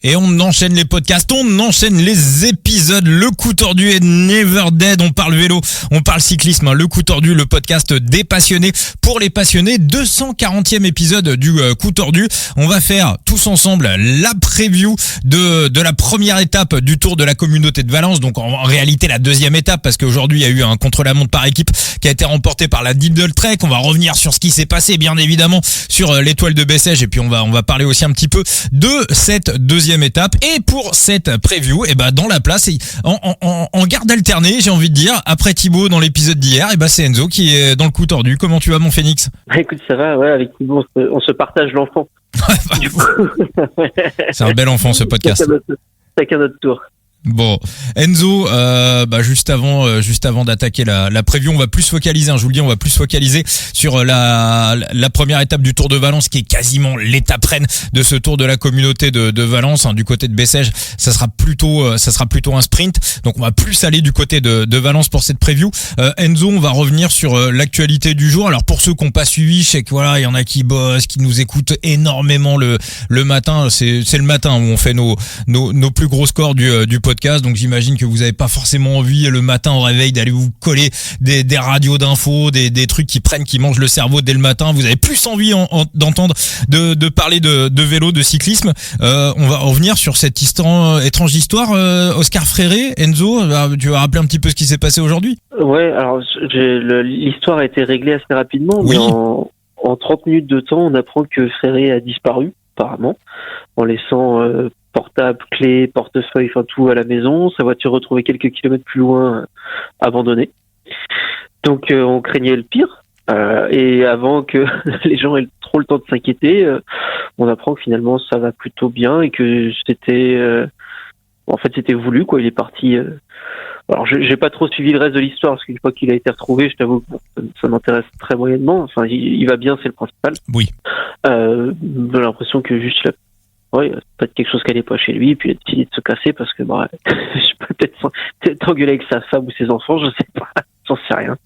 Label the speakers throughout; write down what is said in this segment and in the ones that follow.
Speaker 1: Et on enchaîne les podcasts, on enchaîne les épisodes. Le coup tordu est never dead. On parle vélo, on parle cyclisme. Le coup tordu, le podcast des passionnés pour les passionnés. 240e épisode du coup tordu. On va faire tous ensemble la preview de la première étape du Tour de la Communauté de Valence. Donc en réalité la deuxième étape, parce qu'aujourd'hui il y a eu un contre-la-montre par équipe qui a été remporté par la Lidl Trek. On va revenir sur ce qui s'est passé, bien évidemment, sur l'étoile de Bessèges. Et puis on va parler aussi un petit peu de cette deuxième étape. Et pour cette preview, et dans la place, en garde alternée, j'ai envie de dire, après Thibaut dans l'épisode d'hier, c'est Enzo qui est dans le coup tordu. Comment tu vas, mon Phoenix?
Speaker 2: Écoute, ça va, ouais, avec Thibaut, on se partage l'enfant.
Speaker 1: C'est un bel enfant, ce podcast.
Speaker 2: Chacun notre tour.
Speaker 1: Bon, Enzo, juste avant d'attaquer la preview, on va plus se focaliser, je vous le dis, on va plus se focaliser sur la première étape du Tour de Valence, qui est quasiment l'étape reine de ce Tour de la Communauté de Valence, du côté de Bessèges. Ça sera plutôt un sprint. Donc on va plus aller du côté de Valence pour cette preview. Enzo, on va revenir sur l'actualité du jour. Alors pour ceux qui n'ont pas suivi, je sais que voilà, il y en a qui bossent, qui nous écoutent énormément le matin. C'est le matin où on fait nos plus gros scores du podcast, donc j'imagine que vous n'avez pas forcément envie le matin au réveil d'aller vous coller des radios d'infos, des trucs qui mangent le cerveau dès le matin. Vous avez plus envie d'entendre de parler de vélo, de cyclisme. On va revenir sur cette étrange histoire, Oscar Freire. Enzo, tu vas rappeler un petit peu ce qui s'est passé aujourd'hui?
Speaker 2: Ouais, alors l'histoire a été réglée assez rapidement, oui. Mais en 30 minutes de temps, on apprend que Freire a disparu, apparemment, en laissant portable, clé, portefeuille, enfin tout à la maison. Sa voiture retrouvée quelques kilomètres plus loin, abandonnée. Donc on craignait le pire. Et avant que les gens aient trop le temps de s'inquiéter, on apprend que finalement ça va plutôt bien et que c'était voulu, quoi. Il est parti. Alors j'ai pas trop suivi le reste de l'histoire, parce qu'une fois qu'il a été retrouvé, je t'avoue que ça m'intéresse très moyennement. Enfin, il va bien, c'est le principal.
Speaker 1: Oui.
Speaker 2: J'ai l'impression que juste peut-être quelque chose qui allait pas chez lui, et puis il a décidé de se casser parce que je peux peut-être engueuler avec sa femme ou ses enfants, je sais pas, j'en sais rien.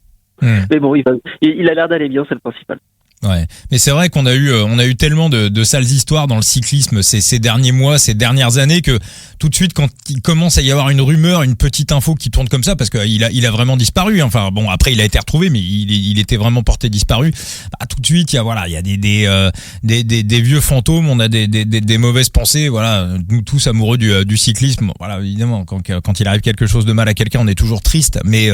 Speaker 2: Mais bon, il a l'air d'aller bien, c'est le principal.
Speaker 1: Ouais, mais c'est vrai qu'on a eu tellement de sales histoires dans le cyclisme ces derniers mois, ces dernières années, que tout de suite, quand il commence à y avoir une rumeur, une petite info qui tourne comme ça, parce qu'il a vraiment disparu. Enfin bon, après il a été retrouvé, mais il était vraiment porté disparu. Tout de suite, il y a des vieux fantômes, on a des mauvaises pensées. Voilà, nous tous amoureux du cyclisme. Voilà, évidemment, quand il arrive quelque chose de mal à quelqu'un, on est toujours triste. Mais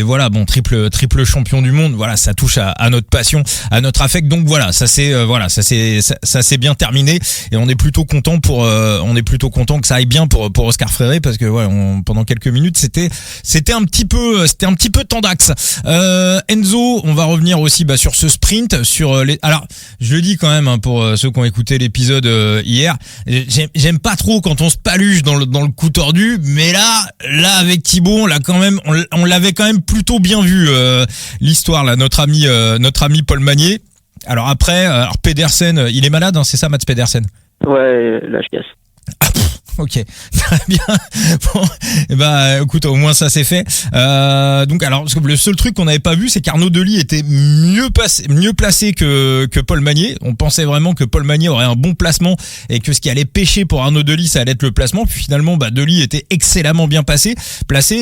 Speaker 1: voilà, bon, triple champion du monde. Voilà, ça touche à notre passion, à notre affect. Donc voilà, ça s'est bien terminé, et on est plutôt content que ça aille bien pour Oscar Freire, parce que pendant quelques minutes c'était un petit peu tendax. Enzo, on va revenir aussi sur ce sprint, sur les. Alors je le dis quand même, pour ceux qui ont écouté l'épisode hier, j'aime pas trop quand on se paluche dans le coup tordu, mais là avec Thibaut, on l'avait quand même plutôt bien vu, l'histoire là, notre ami Paul Magnier. Alors après, Pedersen, il est malade, c'est ça, Mats Pedersen?
Speaker 2: Ouais, la chiasse.
Speaker 1: Ok, très bien. Bon, écoute, au moins ça c'est fait. Donc alors, le seul truc qu'on n'avait pas vu, c'est qu'Arnaud Delis était mieux placé que Paul Magnier. On pensait vraiment que Paul Magnier aurait un bon placement, et que ce qui allait pêcher pour Arnaud Delis, ça allait être le placement. Puis finalement, Delis était excellemment bien placé,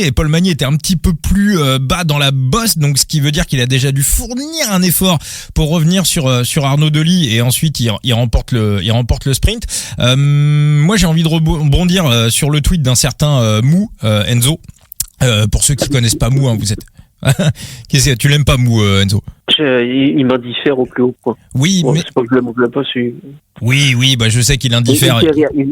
Speaker 1: et Paul Magnier était un petit peu plus bas dans la bosse. Donc ce qui veut dire qu'il a déjà dû fournir un effort pour revenir sur Arnaud Delis, et ensuite il remporte le sprint. Moi j'ai envie de rebondir sur le tweet d'un certain Mou, Enzo. Pour ceux qui connaissent pas Mou, vous êtes. Qu'est-ce que tu l'aimes pas, Mou, Enzo?
Speaker 2: Il m'indiffère au plus haut point.
Speaker 1: Oui, mais
Speaker 2: c'est pas que je l'aime pas, c'est.
Speaker 1: Oui, je sais qu'il indiffère.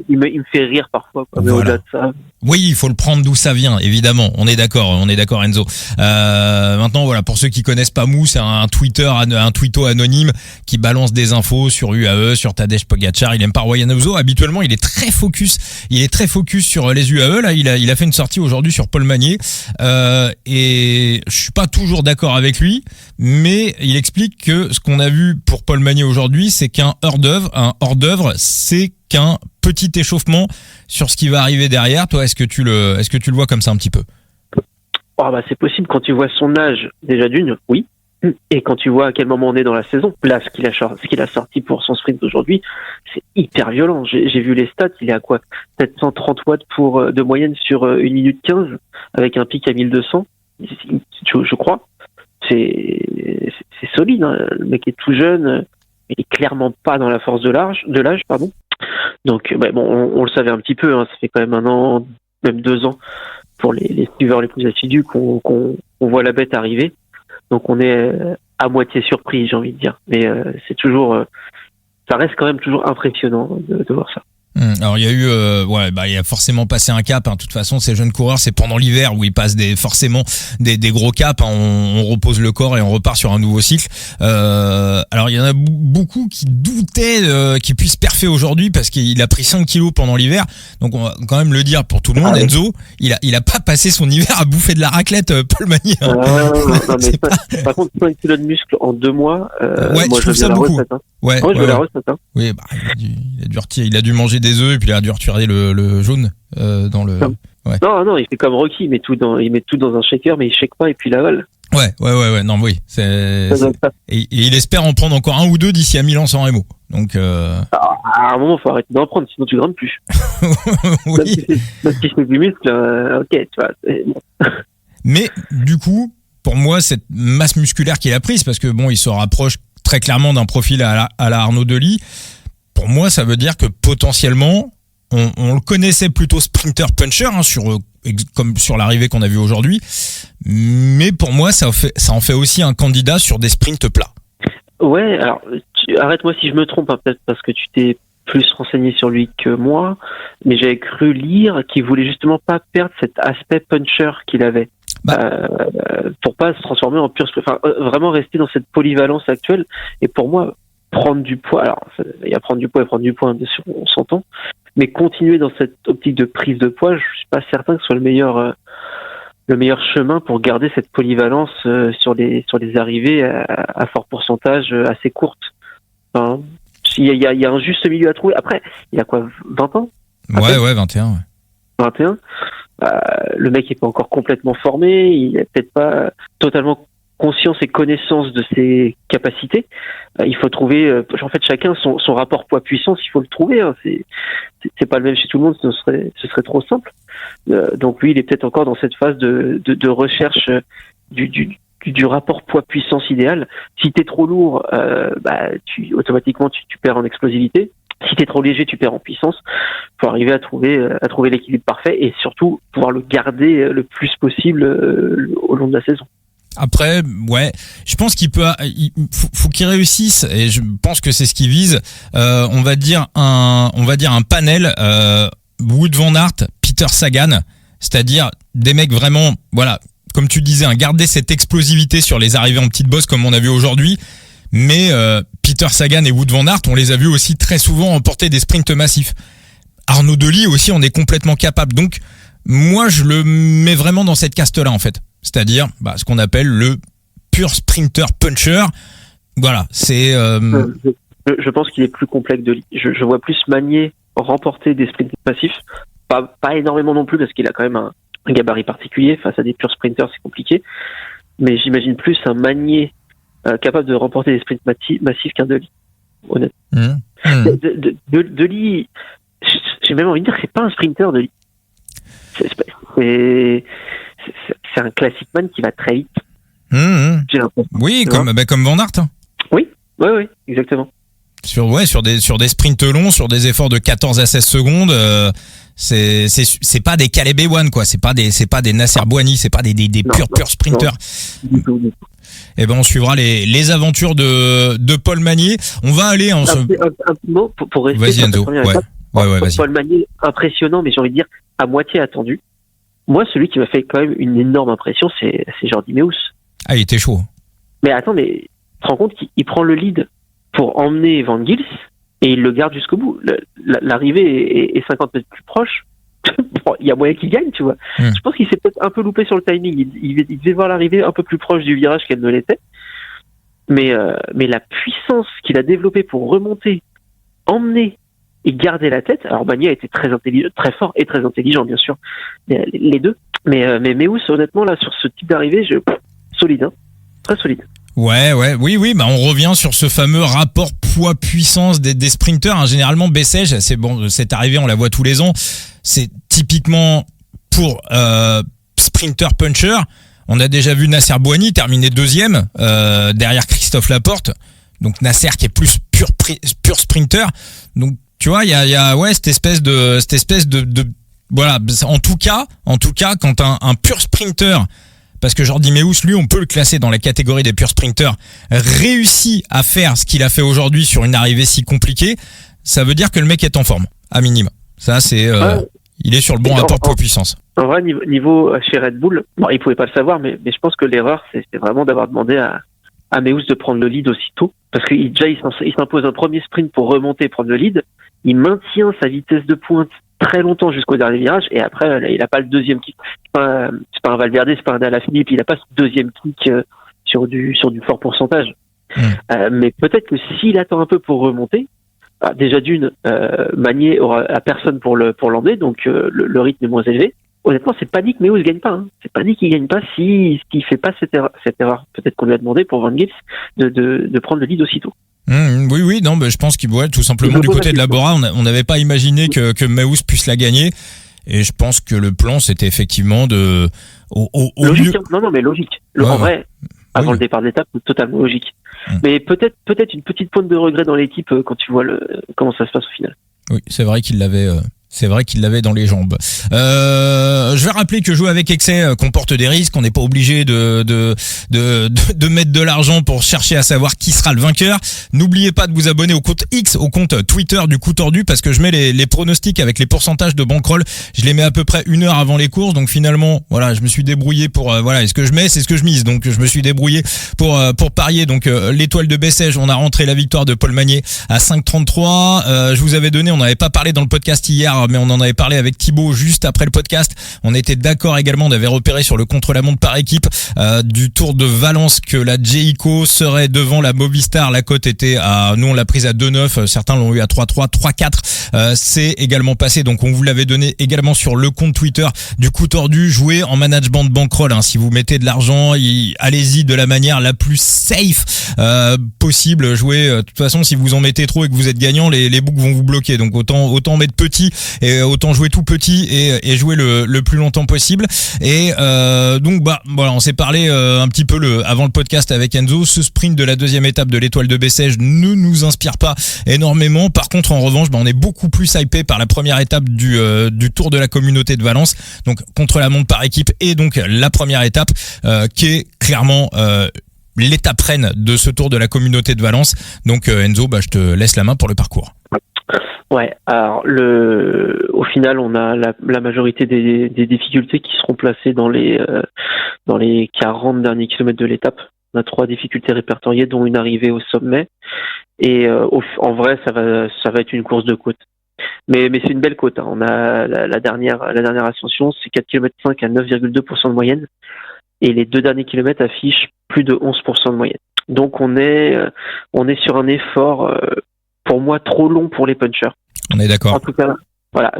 Speaker 2: Il me fait rire parfois, quoi. Mais au-delà de ça.
Speaker 1: Oui, il faut le prendre d'où ça vient, évidemment. On est d'accord, Enzo. Maintenant, voilà, pour ceux qui connaissent pas Mou, c'est un tweeto anonyme qui balance des infos sur UAE, sur Tadej Pogacar. Il aime pas Royan Uzo. Habituellement, il est très focus sur les UAE. Là, il a fait une sortie aujourd'hui sur Paul Magnier, et je suis pas toujours d'accord avec lui, mais il explique que ce qu'on a vu pour Paul Magnier aujourd'hui, c'est qu'un hors-d'œuvre, c'est qu'un petit échauffement sur ce qui va arriver derrière. Toi, est-ce que tu le vois comme ça un petit peu?
Speaker 2: C'est possible quand tu vois son âge, déjà d'une, oui. Et quand tu vois à quel moment on est dans la saison, là, ce qu'il a sorti pour son sprint aujourd'hui, c'est hyper violent. J'ai vu les stats, il est à quoi? 730 watts de moyenne sur 1 minute 15, avec un pic à 1200, je crois. C'est solide, hein. Le mec est tout jeune, il est clairement pas dans la force de l'âge, pardon. Donc, on le savait un petit peu, hein, ça fait quand même 1 an, même 2 ans, pour les suiveurs les plus assidus qu'on voit la bête arriver. Donc on est à moitié surpris, j'ai envie de dire. Mais c'est toujours, ça reste quand même toujours impressionnant de voir ça.
Speaker 1: Alors il y a eu, il y a forcément passé un cap. De toute façon, ces jeunes coureurs, c'est pendant l'hiver où ils passent forcément des gros caps. On repose le corps et on repart sur un nouveau cycle. Alors il y en a beaucoup qui doutaient qu'il puisse perfer aujourd'hui parce qu'il a pris 5 kilos pendant l'hiver. Donc on va quand même le dire pour tout le monde. Enzo, il a pas passé son hiver à bouffer de la raclette, Paul Magny.
Speaker 2: Non, mais par contre, 5 kilos de muscle en 2 mois.
Speaker 1: Moi, je trouve ça beaucoup.
Speaker 2: Recette, hein. Moi, je veux la recette. Hein.
Speaker 1: Oui, il a dû manger des œufs et puis il a dû retirer le jaune dans le. Ouais.
Speaker 2: Non, il fait comme Rocky, il met tout dans un shaker, mais il shake pas et puis il avale.
Speaker 1: Ouais. Non, oui, et il espère en prendre encore 1 ou 2 d'ici à Milan-San Remo. Donc.
Speaker 2: À un moment, faut arrêter d'en prendre, sinon tu grimmes plus.
Speaker 1: Oui.
Speaker 2: Même si je fais du muscle, ok, tu vois.
Speaker 1: Mais du coup, pour moi, cette masse musculaire qu'il a prise, parce que bon, il se rapproche très clairement d'un profil à la Arnaud Delis. Pour moi, ça veut dire que potentiellement, on le connaissait plutôt sprinter puncher, hein, comme sur l'arrivée qu'on a vue aujourd'hui. Mais pour moi, ça en fait aussi un candidat sur des sprints plats.
Speaker 2: Ouais, alors arrête-moi si je me trompe, hein, peut-être parce que tu t'es plus renseigné sur lui que moi, mais j'avais cru lire qu'il voulait justement pas perdre cet aspect puncher qu'il avait. Pour pas se transformer en pur, vraiment rester dans cette polyvalence actuelle. Et pour moi, prendre du poids, alors il y a prendre du poids et prendre du poids, bien sûr, on s'entend, mais continuer dans cette optique de prise de poids, je suis pas certain que ce soit le meilleur chemin pour garder cette polyvalence sur les arrivées à fort pourcentage assez courtes. Enfin, il y a un juste milieu à trouver. Après, il y a quoi, 20 ans?
Speaker 1: Ouais, 21. Ouais.
Speaker 2: 21. Le mec est pas encore complètement formé, il est peut-être pas totalement conscience et connaissance de ses capacités. Il faut trouver, en fait, chacun son rapport poids-puissance, il faut le trouver. Hein. C'est pas le même chez tout le monde, ce serait trop simple. Donc lui, il est peut-être encore dans cette phase de recherche du rapport poids-puissance idéal. Si t'es trop lourd, automatiquement tu perds en explosivité. Si t'es trop léger, tu perds en puissance. Faut arriver à trouver l'équilibre parfait et surtout pouvoir le garder le plus possible au long de la saison.
Speaker 1: Après, ouais, je pense qu'il faut qu'il réussisse et je pense que c'est ce qu'il vise. On va dire un panel Wout van Aert, Peter Sagan, c'est-à-dire des mecs vraiment, voilà, comme tu disais, garder cette explosivité sur les arrivées en petite bosse comme on a vu aujourd'hui. Mais Peter Sagan et Wout van Aert, on les a vus aussi très souvent remporter des sprints massifs. Arnaud Delis aussi, on est complètement capable. Donc, moi, je le mets vraiment dans cette caste-là, en fait. C'est-à-dire ce qu'on appelle le pur sprinter puncher. Voilà, c'est...
Speaker 2: Je pense qu'il est plus complet que Delis. Je vois plus Magnier remporter des sprints massifs. Pas énormément non plus, parce qu'il a quand même un gabarit particulier. Face à des purs sprinters, c'est compliqué. Mais j'imagine plus un Magnier capable de remporter des sprints massifs qu'un Delis, honnêtement. Delis, j'ai même envie de dire que c'est pas un sprinter, Delis. C'est un classic man qui va très vite. J'ai l'impression.
Speaker 1: Oui, comme Van Aert. Hein.
Speaker 2: Oui, exactement.
Speaker 1: Sur des sprints longs, sur des efforts de 14 à 16 secondes, c'est pas des Caleb Ewan, quoi. C'est pas des Nasser Bouhanni, c'est pas des purs sprinters.
Speaker 2: Non.
Speaker 1: Et on suivra les aventures de Paul Magnier. On va aller
Speaker 2: un petit mot pour rester.
Speaker 1: Vas-y, Enzo. Vas-y.
Speaker 2: Paul Magnier, impressionnant, mais j'ai envie de dire à moitié attendu. Moi, celui qui m'a fait quand même une énorme impression, c'est Jordi Meeus.
Speaker 1: Ah, il était chaud.
Speaker 2: Mais attends, tu te rends compte qu'il prend le lead pour emmener Van Gils et il le garde jusqu'au bout. L'arrivée est 50 mètres plus proche. Il y a moyen qu'il gagne, tu vois. Je pense qu'il s'est peut-être un peu loupé sur le timing. Il devait voir l'arrivée un peu plus proche du virage qu'elle ne l'était. Mais la puissance qu'il a développée pour remonter, emmener et garder la tête. Alors Magnier a été très intelligent, très fort et très intelligent, bien sûr, les deux. Mais Meeus, honnêtement, là, sur ce type d'arrivée, solide, hein, très solide.
Speaker 1: Oui, bah on revient sur ce fameux rapport poids-puissance des sprinters. Hein. Généralement, Bessèges, c'est arrivé, on la voit tous les ans. C'est typiquement pour sprinter puncher. On a déjà vu Nasser Bouhanni terminer deuxième derrière Christophe Laporte. Donc Nasser qui est plus pur sprinter. Donc tu vois, il y a cette espèce de voilà. En tout cas, quand un pur sprinter, parce que Jordi Meeus, lui, on peut le classer dans la catégorie des purs sprinters, réussit à faire ce qu'il a fait aujourd'hui sur une arrivée si compliquée, ça veut dire que le mec est en forme, à minima. Ça, c'est, il est sur le bon rapport poids-puissance.
Speaker 2: En vrai, niveau chez Red Bull, bon, il pouvait pas le savoir, mais je pense que l'erreur, c'est vraiment d'avoir demandé à Meeus de prendre le lead aussitôt, parce qu'il s'impose un premier sprint pour remonter, prendre le lead, il maintient sa vitesse de pointe très longtemps jusqu'au dernier virage, et après, il a pas le deuxième kick. C'est pas un Valverde, c'est pas un Alaphilippe, il a pas ce deuxième kick sur du fort pourcentage. Mais peut-être que s'il attend un peu pour remonter, déjà d'une, Magnier a personne pour l'emmener, donc le rythme est moins élevé. Honnêtement, c'est pas dit que Meeus gagne pas. Hein. C'est pas dit qu'il gagne pas s'il fait pas cette erreur. Peut-être qu'on lui a demandé pour Van Gils de prendre le lead aussitôt.
Speaker 1: Oui, non, mais je pense qu'il tout simplement du côté de la Bora, on n'avait pas imaginé que Meeus puisse la gagner. Et je pense que le plan, c'était effectivement
Speaker 2: logique. Lieu... Non, mais logique. En vrai, avant le départ de l'étape, c'est totalement logique. Mais peut-être une petite pointe de regret dans l'équipe quand tu vois comment ça se passe au final.
Speaker 1: Oui, c'est vrai qu'il l'avait. C'est vrai qu'il l'avait dans les jambes. Je vais rappeler que jouer avec excès comporte des risques. On n'est pas obligé de mettre de l'argent pour chercher à savoir qui sera le vainqueur. N'oubliez pas de vous abonner au compte X, au compte Twitter du Coup Tordu, parce que je mets les pronostics avec les pourcentages de bankroll. Je les mets à peu près 1 heure avant les courses. Donc finalement, voilà, je me suis débrouillé pour est-ce que je mets, c'est ce que je mise. Donc je me suis débrouillé pour parier. Donc l'étoile de Bessèges, on a rentré la victoire de Paul Magnier à 5,33. Je vous avais donné, on n'avait pas parlé dans le podcast hier, mais on en avait parlé avec Thibaut juste après le podcast. On était d'accord également, on avait repéré sur le contre-la-montre par équipe du Tour de Valence que la Jayco serait devant la Movistar. La cote était nous on l'a prise à 2,9, certains l'ont eu à 3,3, 3,4. C'est également passé, donc on vous l'avait donné également sur le compte Twitter du Coup Tordu. Jouez en management de bankroll, hein. Si vous mettez de l'argent, allez-y de la manière la plus safe possible. Jouez, de toute façon, si vous en mettez trop et que vous êtes gagnant, les books vont vous bloquer. Donc autant mettre petit et autant jouer tout petit et jouer le plus longtemps possible. Et donc voilà, on s'est parlé un petit peu avant le podcast avec Enzo. Ce sprint de la deuxième étape de l'étoile de Bessèges ne nous inspire pas énormément. Par contre, en revanche, on est beaucoup plus hypé par la première étape du Tour de la Communauté de Valence, donc contre la montre par équipe, et donc la première étape qui est clairement l'étape reine de ce Tour de la Communauté de Valence. Donc Enzo, je te laisse la main pour le parcours.
Speaker 2: Ouais, alors au final, on a la majorité des difficultés qui seront placées dans les 40 derniers kilomètres de l'étape. On a 3 difficultés répertoriées, dont une arrivée au sommet. Et en vrai, ça va être une course de côte. Mais c'est une belle côte. Hein. On a la dernière ascension, c'est 4 km 5 à 9,2% de moyenne. Et les 2 derniers kilomètres affichent plus de 11% de moyenne. Donc on est sur un effort pour moi trop long pour les punchers.
Speaker 1: On est d'accord.
Speaker 2: En tout cas, voilà.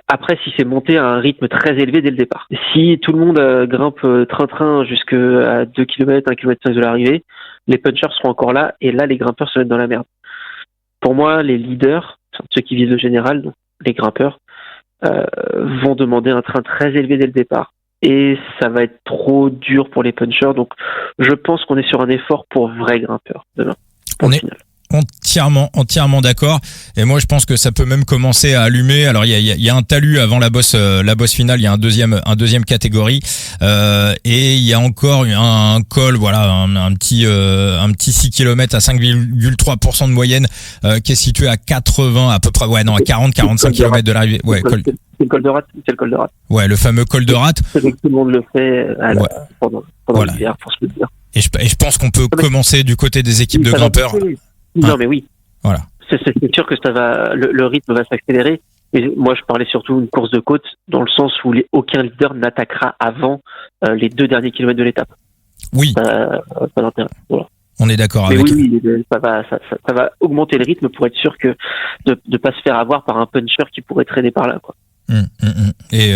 Speaker 2: Après, si c'est monté à un rythme très élevé dès le départ. Si tout le monde grimpe train-train jusqu'à 2 km, 1 km 5 de l'arrivée, les punchers seront encore là, et là, les grimpeurs se mettent dans la merde. Pour moi, les leaders, ceux qui visent le général, donc les grimpeurs, vont demander un train très élevé dès le départ. Et ça va être trop dur pour les punchers. Donc, je pense qu'on est sur un effort pour vrais grimpeurs demain.
Speaker 1: On est entièrement d'accord. Et moi, je pense que ça peut même commencer à allumer. Alors, il y a un talus avant la bosse finale. Il y a un deuxième catégorie. Et il y a encore un col, voilà, un petit 6 km à 5,3% de moyenne, qui est situé à 80, à peu près, à 45 km de l'arrivée. Ouais,
Speaker 2: c'est le col de rate.
Speaker 1: Ouais, le fameux col de rate.
Speaker 2: C'est que tout le monde le fait pendant
Speaker 1: voilà.
Speaker 2: l'hiver, pour se le dire.
Speaker 1: Et je pense qu'on peut commencer du côté des équipes de grimpeurs.
Speaker 2: Non, mais oui.
Speaker 1: Voilà.
Speaker 2: C'est sûr que le rythme va s'accélérer. Et moi, je parlais surtout d'une course de côte, dans le sens où aucun leader n'attaquera avant les 2 derniers kilomètres de l'étape.
Speaker 1: Oui.
Speaker 2: Pas d'intérêt. Voilà.
Speaker 1: On est d'accord
Speaker 2: mais
Speaker 1: avec.
Speaker 2: Oui, ça va augmenter le rythme pour être sûr que de pas se faire avoir par un puncher qui pourrait traîner par là, quoi.
Speaker 1: Et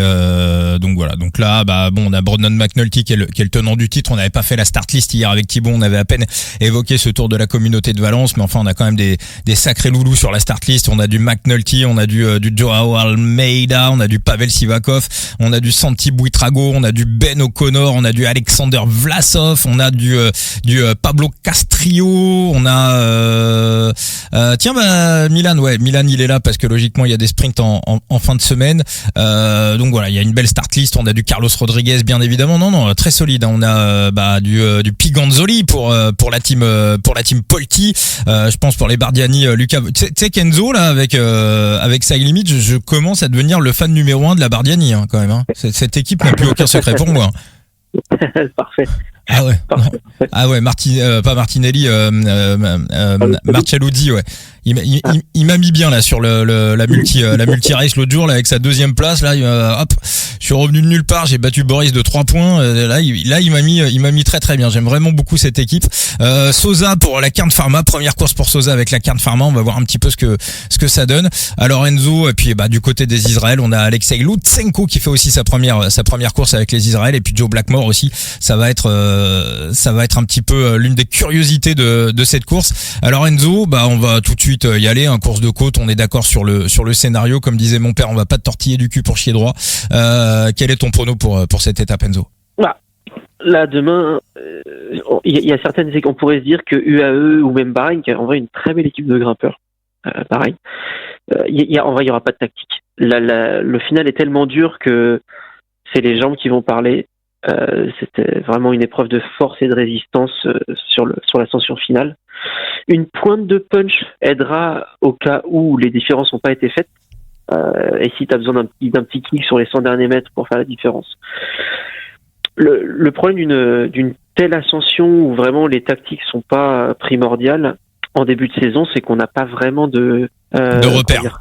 Speaker 1: donc voilà. Donc là, on a Brandon McNulty qui est le tenant du titre. On n'avait pas fait la start list hier avec Thibaut. On avait à peine évoqué ce tour de la communauté de Valence, mais enfin, on a quand même des sacrés loulous sur la start list. On a du McNulty, on a du Joao Almeida, on a du Pavel Sivakov, on a du Santi Buitrago, on a du Ben O'Connor, on a du Alexander Vlasov, on a du Pablo Castrillo, on a Milan il est là parce que logiquement il y a des sprints en fin de semaine. Donc voilà, il y a une belle start list. On a du Carlos Rodriguez bien évidemment. Non, très solide. On a du Piganzoli pour la team Polti. Je pense pour les Bardiani, Luca. Tu sais Kenzo là avec Side Limit, je commence à devenir le fan numéro 1 de la Bardiani quand même. Cette équipe n'a plus aucun secret pour moi.
Speaker 2: Parfait.
Speaker 1: Ah ouais. Ah ouais, pas Martinelli, Marcelluzzi, ouais. Il m'a mis bien là sur la multi race l'autre jour là avec sa deuxième place là, hop, je suis revenu de nulle part, j'ai battu Boris de 3 points. Là il m'a mis très très bien. J'aime vraiment beaucoup cette équipe. Sosa pour la Kern Pharma, première course pour Sosa avec la Kern Pharma, on va voir un petit peu ce que ça donne. Alors Enzo, et puis du côté des Israël, on a Alexei Lutsenko qui fait aussi sa première course avec les Israël, et puis Joe Blackmore aussi. Ça va être un petit peu l'une des curiosités de cette course. Alors Enzo, on va tout de suite y aller, course de côte, on est d'accord sur le scénario, comme disait mon père, on va pas te tortiller du cul pour chier droit. Quel est ton prono pour cette étape, Enzo?
Speaker 2: Là demain, il y a certaines équipes, on pourrait se dire que UAE ou même Bahreïn, qui est en vrai une très belle équipe de grimpeurs, pareil. En vrai, il y aura pas de tactique. Le final est tellement dur que c'est les jambes qui vont parler. C'était vraiment une épreuve de force et de résistance sur l'ascension finale. Une pointe de punch aidera au cas où les différences n'ont pas été faites, et si tu as besoin d'un petit kick sur les 100 derniers mètres pour faire la différence. Le problème d'une telle ascension où vraiment les tactiques sont pas primordiales en début de saison, c'est qu'on n'a pas vraiment de repères.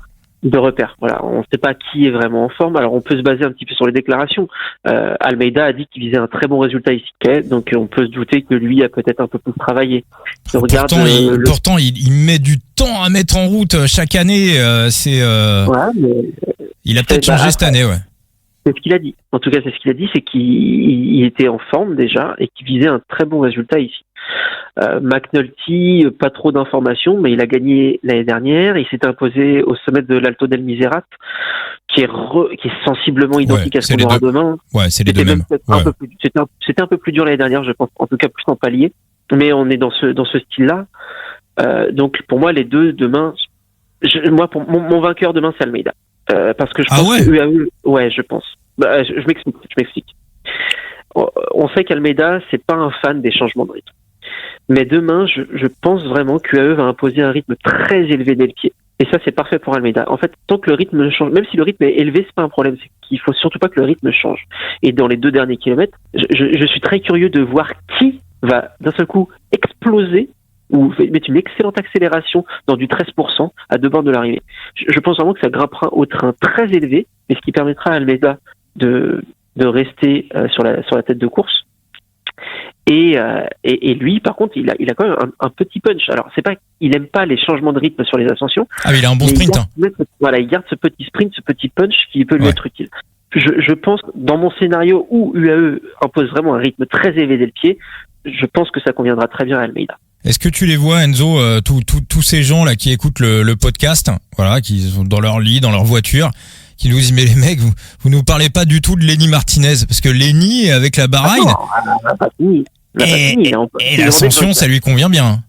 Speaker 2: Voilà, on ne sait pas qui est vraiment en forme. Alors on peut se baser un petit peu sur les déclarations. Almeida a dit qu'il visait un très bon résultat ici, donc on peut se douter que lui a peut-être un peu plus travaillé.
Speaker 1: Pourtant, il met du temps à mettre en route chaque année. Il a peut-être changé cette année, ouais.
Speaker 2: C'est ce qu'il a dit. En tout cas, c'est ce qu'il a dit, c'est qu'il était en forme déjà et qu'il visait un très bon résultat ici. McNulty, pas trop d'informations, mais il a gagné l'année dernière. Il s'est imposé au sommet de l'Alto del Miserat, qui est sensiblement identique à ce qu'on aura demain.
Speaker 1: Ouais, c'est les deux mêmes.
Speaker 2: C'était un peu plus dur l'année dernière, je pense, en tout cas plus en palier. Mais on est dans ce style-là. Donc pour moi, les deux demain, pour mon vainqueur demain, c'est Almeida. Parce que je pense que UAE, je pense. Je m'explique. On sait qu'Almeida, c'est pas un fan des changements de rythme. Mais demain, je pense vraiment qu'UAE va imposer un rythme très élevé dès le pied. Et ça, c'est parfait pour Almeida. En fait, tant que le rythme change, même si le rythme est élevé, c'est pas un problème. C'est qu'il faut surtout pas que le rythme change. Et dans les 2 derniers kilomètres, je suis très curieux de voir qui va d'un seul coup exploser ou mettre une excellente accélération dans du 13% à 2 bornes de l'arrivée. Je pense vraiment que ça grimpera au train très élevé, mais ce qui permettra à Almeida de rester sur la tête de course. Et lui, par contre, il a quand même un petit punch. Alors, c'est pas qu'il aime pas les changements de rythme sur les ascensions.
Speaker 1: Ah, mais il a un bon sprint.
Speaker 2: Il garde ce petit sprint, ce petit punch qui peut lui être utile. Je pense, dans mon scénario où UAE impose vraiment un rythme très élevé dès le pied, je pense que ça conviendra très bien à Almeida.
Speaker 1: Est-ce que tu les vois, Enzo, tous ces gens là qui écoutent le podcast, voilà, qui sont dans leur lit, dans leur voiture, qui nous disent mais les mecs, vous nous parlez pas du tout de Lenny Martinez, parce que Lenny avec la Bahreïn, et l'ascension, ça lui convient bien.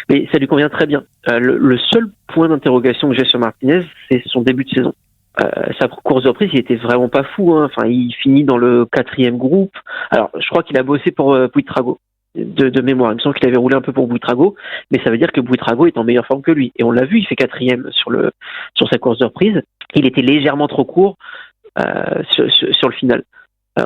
Speaker 2: Mais ça lui convient très bien. Le seul point d'interrogation que j'ai sur Martinez, c'est son début de saison. Sa course de reprise, il était vraiment pas fou. Enfin, il finit dans le 4e groupe. Alors, je crois qu'il a bossé pour Buitrago. De mémoire, il me semble qu'il avait roulé un peu pour Buitrago, mais ça veut dire que Buitrago est en meilleure forme que lui, et on l'a vu, il fait 4e sur sa course de reprise. Il était légèrement trop court sur le final.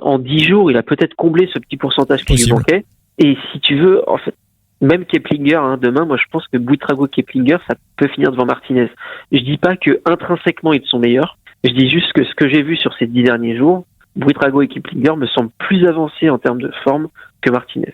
Speaker 2: En 10 jours, il a peut-être comblé ce petit pourcentage qui lui manquait, et si tu veux, en fait, même Keplinger, demain, moi je pense que Buitrago Keplinger, ça peut finir devant Martinez. Je dis pas que intrinsèquement ils sont meilleurs, je dis juste que ce que j'ai vu sur ces 10 derniers jours, Buitrago et Keplinger me semblent plus avancés en termes de forme que Martinez.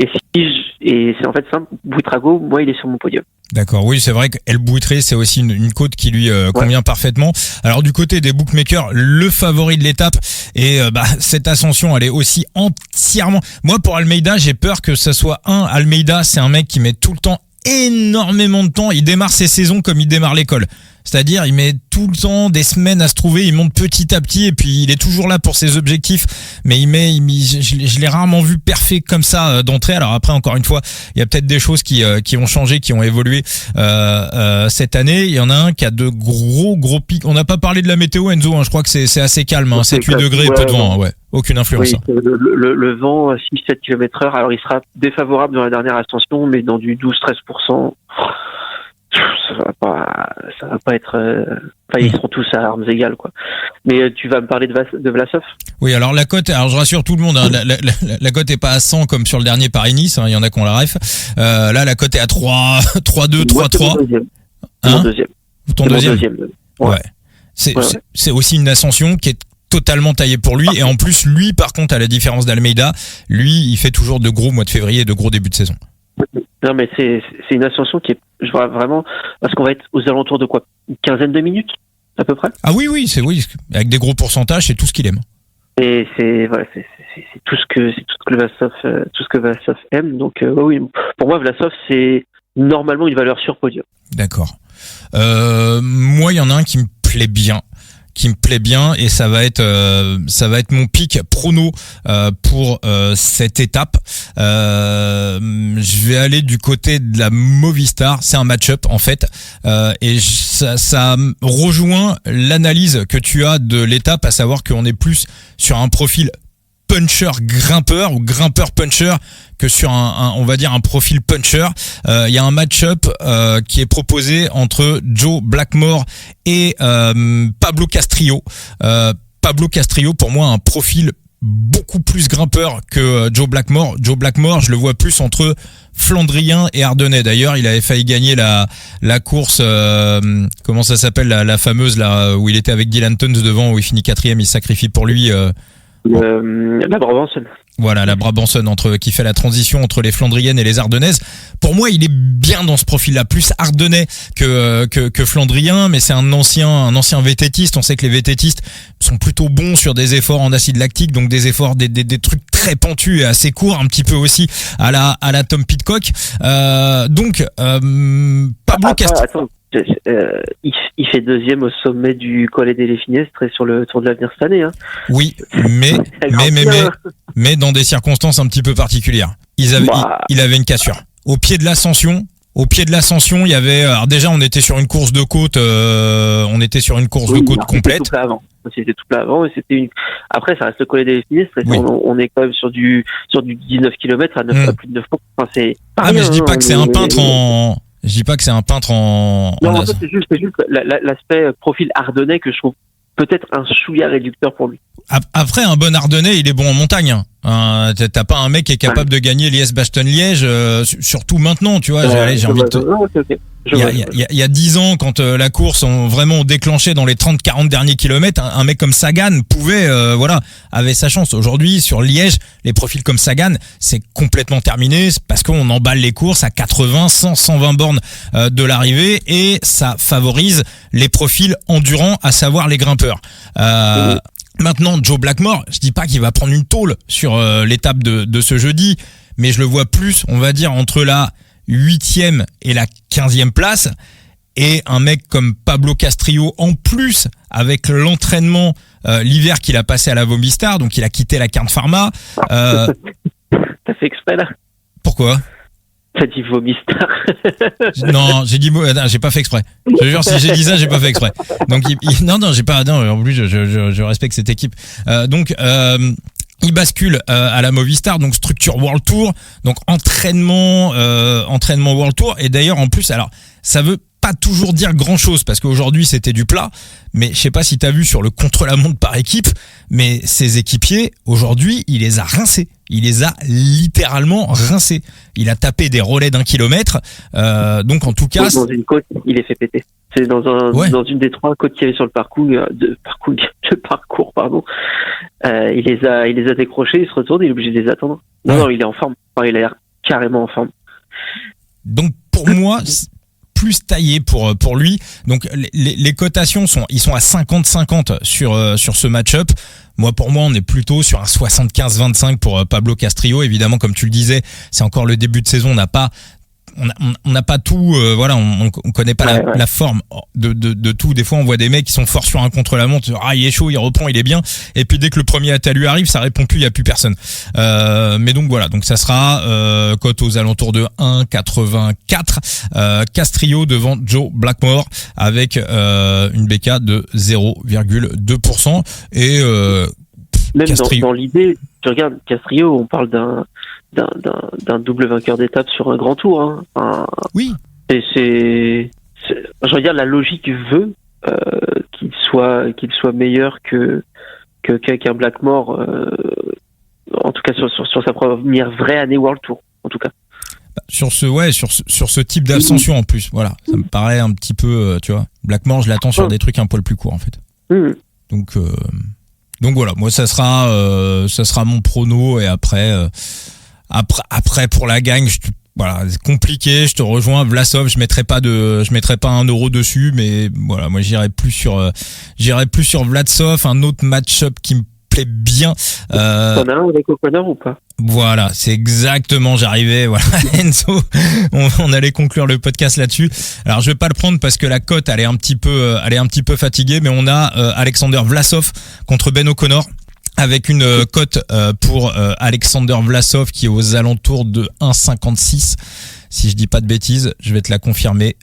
Speaker 2: Et si Et c'est en fait simple, Buitrago, moi, il est sur mon podium.
Speaker 1: D'accord, oui, c'est vrai qu'El Bouitré, c'est aussi une côte qui lui convient parfaitement. Alors du côté des bookmakers, le favori de l'étape, et cette ascension, elle est aussi entièrement... Moi, pour Almeida, j'ai peur que ça soit Almeida, c'est un mec qui met tout le temps énormément de temps. Il démarre ses saisons comme il démarre l'école. C'est-à-dire, il met tout le temps des semaines à se trouver, il monte petit à petit et puis il est toujours là pour ses objectifs. Mais je l'ai rarement vu parfait comme ça d'entrée. Alors après, encore une fois, il y a peut-être des choses qui ont changé, qui ont évolué cette année. Il y en a un qui a de gros pics. On n'a pas parlé de la météo, Enzo. Hein. Je crois que c'est assez calme. 7-8 degrés, peu de vent. Hein, ouais. Aucune influence.
Speaker 2: Oui, le vent, 6-7 km/h. Alors, il sera défavorable dans la dernière ascension, mais dans du 12-13%. Ça va pas être. Ils seront tous à armes égales, quoi. Mais tu vas me parler de Vlasov.
Speaker 1: Oui, alors la cote. Alors je rassure tout le monde, hein, la cote est pas à 100 comme sur le dernier Paris-Nice. Hein, il y en a qui ont la ref. Là, la cote est à 3, 3-2, 3-3.
Speaker 2: Mon deuxième.
Speaker 1: Ton deuxième. Ouais. C'est aussi une ascension qui est totalement taillée pour lui. Et en plus, lui, par contre, à la différence d'Almeida, lui, il fait toujours de gros mois de février et de gros débuts de saison.
Speaker 2: Non, mais c'est une ascension qui est, je vois vraiment, parce qu'on va être aux alentours de quoi, une quinzaine de minutes, à peu près.
Speaker 1: Ah oui, avec des gros pourcentages, c'est tout ce qu'il aime.
Speaker 2: Et c'est tout ce que Vlasov aime. Donc oui, pour moi, Vlasov, c'est normalement une valeur sur podium.
Speaker 1: D'accord. Moi, il y en a un qui me plaît bien. Et ça va être mon pic prono pour cette étape. Je vais aller du côté de la Movistar, c'est un match-up en fait, et ça rejoint l'analyse que tu as de l'étape, à savoir qu'on est plus sur un profil puncher grimpeur ou grimpeur puncher que sur on va dire un profil puncher. Il y a un match-up qui est proposé entre Joe Blackmore et Pablo Castrillo. Pablo Castrillo, pour moi, un profil beaucoup plus grimpeur que Joe Blackmore. Joe Blackmore, je le vois plus entre Flandrien et Ardennais. D'ailleurs, il avait failli gagner la course, comment ça s'appelle, la fameuse là où il était avec Dylan Teuns devant, où il finit 4e, il se sacrifie pour lui.
Speaker 2: La Brabançonne.
Speaker 1: Voilà, la Brabançonne qui fait la transition entre les Flandriennes et les Ardennaises. Pour moi, il est bien dans ce profil-là, plus Ardennais que Flandrien, mais c'est un ancien VTTiste. On sait que les VTTistes sont plutôt bons sur des efforts en acide lactique, donc des efforts, des trucs très pentus et assez courts, un petit peu aussi à la Tom Pidcock. Pablo Castrillo.
Speaker 2: Il fait deuxième au sommet du Colle delle Finestre et sur le Tour de l'Avenir cette année. Hein.
Speaker 1: Oui, mais dans des circonstances un petit peu particulières. Il avait une cassure. Au pied de l'ascension, il y avait. Alors déjà, on était sur une course de côte. Complète.
Speaker 2: C'était tout plat avant et c'était Après, ça reste le Colle delle Finestre. Oui. On est quand même sur du 19 km à plus de 9 points. Enfin, c'est.
Speaker 1: Mais je dis pas que c'est un peintre en. Je dis pas que c'est un peintre en...
Speaker 2: Non, en fait, c'est juste l'aspect profil ardennais que je trouve peut-être un chouïa réducteur pour lui.
Speaker 1: Après, un bon Ardennais, il est bon en montagne. T'as pas un mec qui est capable de gagner Liège-Bastogne-Liège, surtout maintenant, tu vois. J'ai envie de te...
Speaker 2: Okay.
Speaker 1: Il y a 10 ans, quand la course ont vraiment déclenché dans les 30-40 derniers kilomètres, un mec comme Sagan pouvait, avait sa chance. Aujourd'hui, sur Liège, les profils comme Sagan, c'est complètement terminé, parce qu'on emballe les courses à 80, 100, 120 bornes de l'arrivée, et ça favorise les profils endurants, à savoir les grimpeurs. Maintenant, Joe Blackmore, je dis pas qu'il va prendre une tôle sur l'étape de ce jeudi, mais je le vois plus, on va dire, entre la 8e et la 15e place, et un mec comme Pablo Castrillo, en plus, avec l'entraînement l'hiver qu'il a passé à la Movistar, donc il a quitté la Kern Pharma.
Speaker 2: T'as fait exprès, là?
Speaker 1: Pourquoi?
Speaker 2: T'as dit Movistar.
Speaker 1: Non, j'ai pas fait exprès. Je te jure, si j'ai dit ça, j'ai pas fait exprès. Donc, j'ai pas, en plus, je respecte cette équipe. Il bascule à la Movistar, donc structure World Tour, donc entraînement World Tour. Et d'ailleurs, en plus, alors, ça veut pas toujours dire grand chose, parce qu'aujourd'hui c'était du plat, mais je sais pas si t'as vu sur le contre-la-montre par équipe, mais ses équipiers, aujourd'hui, il les a rincés. Il les a littéralement rincés. Il a tapé des relais d'1 kilomètre, donc en tout cas...
Speaker 2: Dans une côte, il les fait péter. C'est dans une des 3 côtes qu'il y avait sur le parcours, il les a décrochés, il se retourne, il est obligé de les attendre. Non, il est en forme. Enfin, il a l'air carrément en forme.
Speaker 1: Donc pour moi, plus taillé pour lui. Donc les cotations sont à 50-50 sur ce match-up. Pour moi, on est plutôt sur un 75-25 pour Pablo Castrillo. Évidemment, comme tu le disais, c'est encore le début de saison. On n'a pas tout, on connaît pas la forme de tout. Des fois, on voit des mecs qui sont forts sur un contre-la-montre. Il est chaud, il reprend, il est bien. Et puis dès que le premier attaque lui arrive, ça répond plus, il y a plus personne. Mais donc voilà, donc ça sera cote aux alentours de 1,84. Castrillo devant Joe Blackmore avec une BK de 0,2%. Et
Speaker 2: même dans l'idée, tu regardes Castrillo, on parle d'un double vainqueur d'étape sur un grand tour. Hein.
Speaker 1: Oui.
Speaker 2: Et je veux dire, la logique veut qu'il soit meilleur qu'un Blackmore, en tout cas sur sa première vraie année World Tour, en tout cas.
Speaker 1: Sur ce type d'ascension en plus, voilà, ça me paraît un petit peu, tu vois. Blackmore, je l'attends sur des trucs un poil plus courts en fait. Donc voilà, moi ça sera mon prono et après pour la gagne, c'est compliqué, je te rejoins. Vlasov, je mettrai pas 1 euro dessus, mais voilà, moi j'irai plus sur Vlasov, un autre match-up qui me plaît bien.
Speaker 2: T'en as un avec O'Connor ou pas?
Speaker 1: Voilà, c'est exactement, j'arrivais, voilà, Enzo, on allait conclure le podcast là-dessus. Alors, je vais pas le prendre parce que la cote, elle est un petit peu fatiguée, mais on a Alexander Vlasov contre Ben O'Connor avec une cote pour Alexander Vlasov qui est aux alentours de 1,56. Si je dis pas de bêtises, je vais te la confirmer.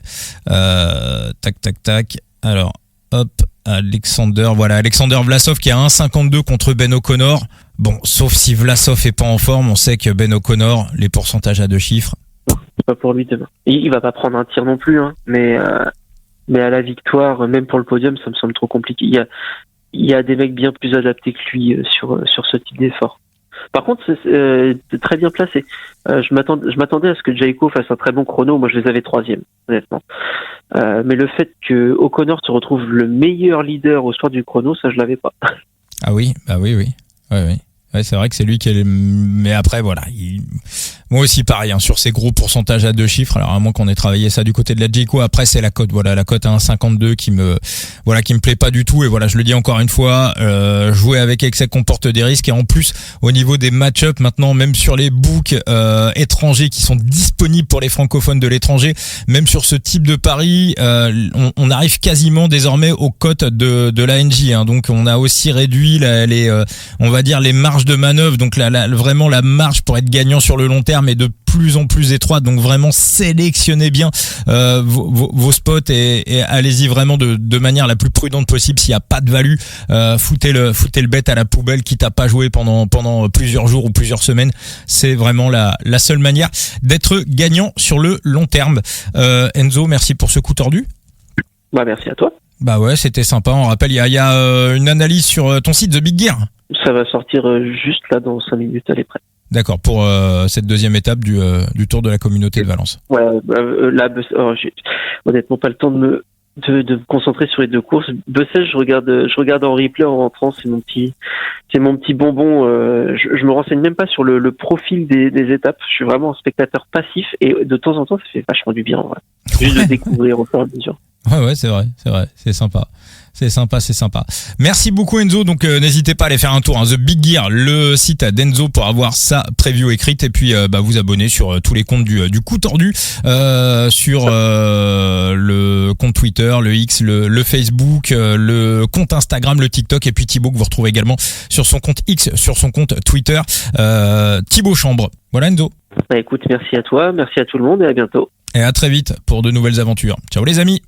Speaker 1: Tac. Alors, hop, Alexander Vlasov qui est à 1,52 contre Ben O'Connor. Bon, sauf si Vlasov est pas en forme, on sait que Ben O'Connor, les pourcentages à 2 chiffres.
Speaker 2: C'est pas pour lui demain. Il va pas prendre un tir non plus, hein, mais à la victoire, même pour le podium, ça me semble trop compliqué. Il y a des mecs bien plus adaptés que lui sur ce type d'effort. Par contre, c'est très bien placé. Je m'attendais à ce que Jayco fasse un très bon chrono. Moi, je les avais 3e, honnêtement. Mais le fait que O'Connor se retrouve le meilleur leader au soir du chrono, ça, je l'avais pas.
Speaker 1: Ah oui, bah oui. Ouais, c'est vrai que c'est lui qui est mais après voilà, moi aussi pareil sur ces gros pourcentages à 2 chiffres. Alors à moins qu'on ait travaillé ça du côté de la Jayco, après c'est la cote à 1,52 qui me plaît pas du tout. Et voilà, je le dis encore une fois, jouer avec excès comporte des risques. Et en plus au niveau des match-up maintenant, même sur les books étrangers qui sont disponibles pour les francophones de l'étranger, même sur ce type de pari, on arrive quasiment désormais aux cotes de l'ANJ, hein. Donc on a aussi réduit on va dire les marges de manœuvre, donc vraiment la marge pour être gagnant sur le long terme est de plus en plus étroite. Donc vraiment sélectionnez bien vos spots et allez-y vraiment de manière la plus prudente possible. S'il n'y a pas de value, foutez le bet à la poubelle, quitte à pas jouer pendant plusieurs jours ou plusieurs semaines. C'est vraiment la seule manière d'être gagnant sur le long terme. Enzo, merci pour ce coup tordu.
Speaker 2: Merci à toi.
Speaker 1: Bah ouais, c'était sympa. On rappelle, il y a une analyse sur ton site The Big Gear.
Speaker 2: Ça va sortir juste là dans 5 minutes, elle est prête.
Speaker 1: D'accord, pour cette deuxième étape du Tour de la Communauté de Valence.
Speaker 2: Ouais, là, j'ai honnêtement pas le temps de me concentrer sur les 2 courses. Bessel, je regarde en replay en rentrant, c'est mon petit bonbon. Je me renseigne même pas sur le profil des étapes. Je suis vraiment un spectateur passif et de temps en temps, ça fait vachement du bien, en vrai. Juste de découvrir au fur et à mesure.
Speaker 1: Ouais, c'est vrai, c'est sympa. C'est sympa. Merci beaucoup Enzo. Donc n'hésitez pas à aller faire un tour, hein. The Big Gear, le site d'Enzo pour avoir sa preview écrite et puis vous abonner sur tous les comptes du coup tordu, sur le compte Twitter, le X, le Facebook, le compte Instagram, le TikTok et puis Thibaut que vous retrouvez également sur son compte X, sur son compte Twitter, Thibaut Chambre. Voilà Enzo.
Speaker 2: Écoute, merci à toi, merci à tout le monde et à bientôt.
Speaker 1: Et à très vite pour de nouvelles aventures. Ciao les amis.